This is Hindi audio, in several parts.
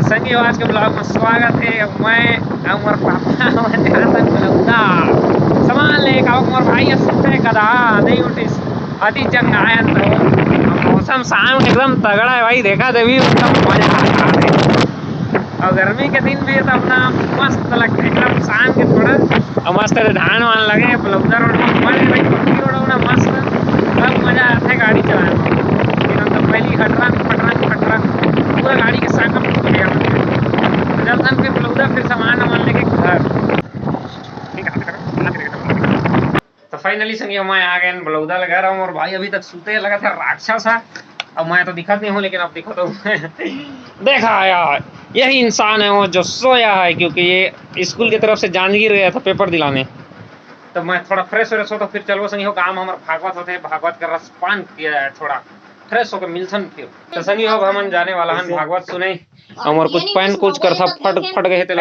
संगी आज के ब्लॉग में स्वागत है। मैं उमर पापा बलौदा सामान लेकर उमर भाई सुनते कदा नहीं उठी अति जंग आयन तो मौसम शाम एकदम तगड़ा है भाई। देखा देवी एकदम मजा आता है और गर्मी के दिन भी तो अपना मस्त लगता है एकदम शाम के थोड़ा और मस्त धान वान लगे बलौदा रोड में रोड ना मस्त सब मजा आता है गाड़ी चलाने में। तो पहली हटरंग पूरा गाड़ी के साकम टूट गया जब हम फिर बलौदा फिर सामान वामान लेके घर। तो फाइनली संगी मैं आ गए बलौदा लगा रहा हूँ और भाई अभी तक सूते लगा था राक्षस है। अब मैं तो दिखत नहीं हूँ लेकिन अब दिखा तो देखा यार यही इंसान है वो जो सोया है क्योंकि ये स्कूल की तरफ से जांजगीर गया था पेपर दिलाने। तो मैं थोड़ा फ्रेश व्रेश हो तो फिर चलो संगी हो काम हमारा भागवत होते हैं भागवत का रसपान किया जाए थोड़ा फ्रेश होकर मिलसन फिर तो संगी हो हम जाने वाला हन भागवत सुने और कुछ पैन कुछ कर था फट गए थे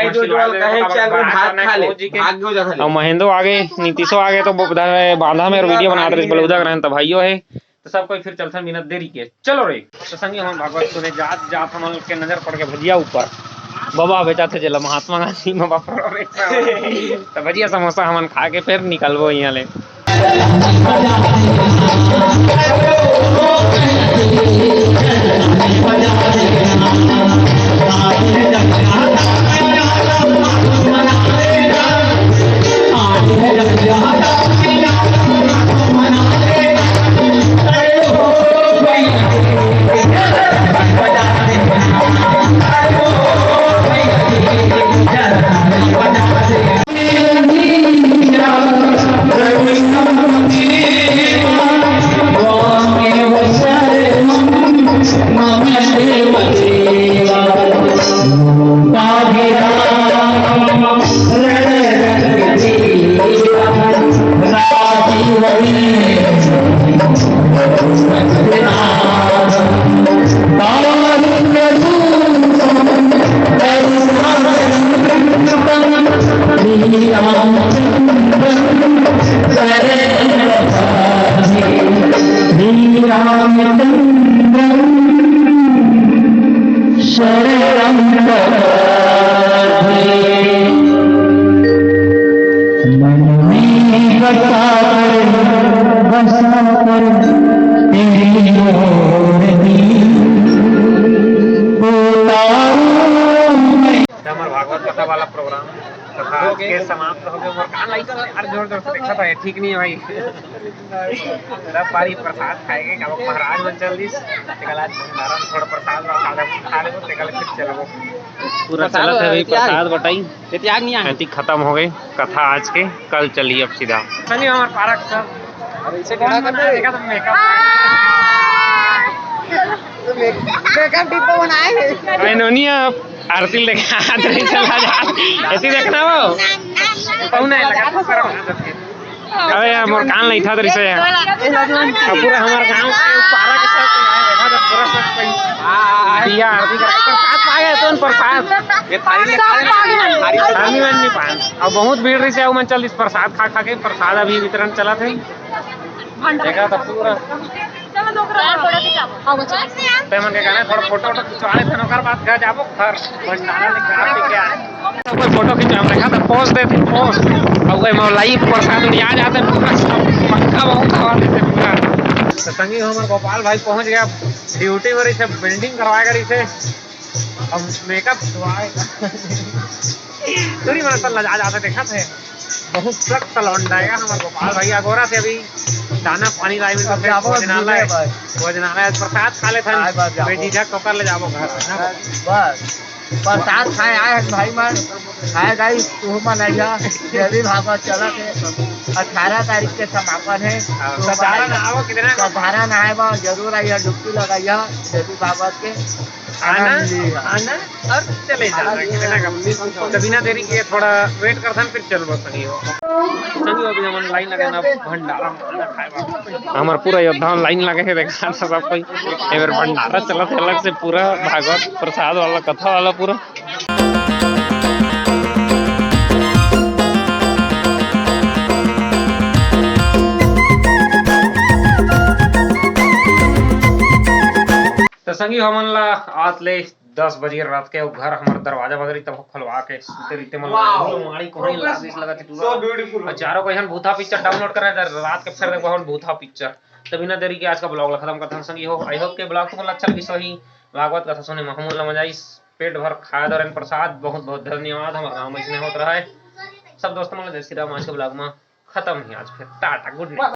और महेंद्र आ गए नीतीशो आ गए तो बांधा में वीडियो बना रहे बलौदा रहन तो भाइयों है तो सब कोई फिर चलता बिना देरी के चलो रे। तो संगी हम भागवत सुने जात जात हम के नजर पड़ के भजिया ऊपर बाबा बेचा थे जला महात्मा गांधी में बापा तो भजिया समोसा हमन खा के फिर निकलबो यहाँ ले। समाप्त हो गए और कान लाइक जोर जोर से देखा था ठीक नहीं है भाई सब बारी प्रसाद खाएंगे क्या महाराज बन चल दिस आज थोड़ा प्रसाद खा ले फिर चलो पूरा चलत है भाई प्रसाद बटाई त्याग नहीं है खत्म हो गई कथा आज के कल चलिए अब सीधा चलिए हमारे पार्क सब ऐसे खड़ा करना देखा तो मेकअप डिब्बा बनाए नोनिया आरती देखा नहीं चला जा ऐसी देखना वो कौन है लगा अरे यार मोर कान नहीं था तरी से पूरा हमारा गांव पारा के साथ देखा तो पूरा सब दिया आरती का प्रसाद पाए तो प्रसाद ये थाली में नहीं पान और बहुत भीड़ रही से मन चल इस प्रसाद खा के प्रसाद अभी वितरण चला थे देखा था पूरा पेमन के गाने थोड़ा फोटो खिंचवाने थे नौकर बात घर जाबो घर भंडारा में खा पी के आए तो कोई फोटो खिंचवा देखा था पोस्ट देते पोस्ट और कोई लाइव प्रसाद में आ जाते पूरा पक्का बहुत खवा देते पूरा। तो संगी हमारे गोपाल भाई पहुंच गया ड्यूटी में से बिल्डिंग करवाए करी से अब मेकअप दूरी में तो लजा जाते देखा थे बहुत सख्त लौंड आएगा हमारे गोपाल भाई अगोरा से अभी दाना पानी लाई में भोजनालय प्रसाद खा ले थे झिझक होकर ले जाबो घर बस प्रसाद खाए आए भाई मन खाए गई तू मन आइया देवी भागवत चला के 18 तारीख के समापन है साधारण आए जरूर आइया डुबकी लगाइया देवी भागवत के आना और चले जाना तो बिना देरी के थोड़ा वेट करता फिर चलबो संगी हो अभी हम लाइन लगे ना भंडारा हमार पूरा योद्धा लाइन लगे है देखा सब कोई एबर भंडारा चलत है अलग से पूरा भागवत प्रसाद वाला कथा वाला पूरा। तो संगी हमन ला आज ले 10 बजे रात के घर हमारे दरवाजा बदरी तब खुलवा के सुते रीते मतलब मारी को नहीं लागिस लगत सो ब्यूटीफुल। चारों को यहाँ भूथा पिक्चर डाउनलोड कर रहे थे रात के फिर देखो हम भूथा पिक्चर तभी ना देरी के आज का ब्लॉग खत्म करते हैं संगी हो आई होप के ब्लॉग तुमको अच्छा लगी सही भागवत कथा सुने महमूद मजाई पेट भर खाए दौरान प्रसाद बहुत बहुत धन्यवाद हमारे गाँव में इसने होता रहा है सब दोस्तों मतलब जय श्री राम आज के ब्लॉग में खत्म ही आज फिर टाटा गुड नाइट।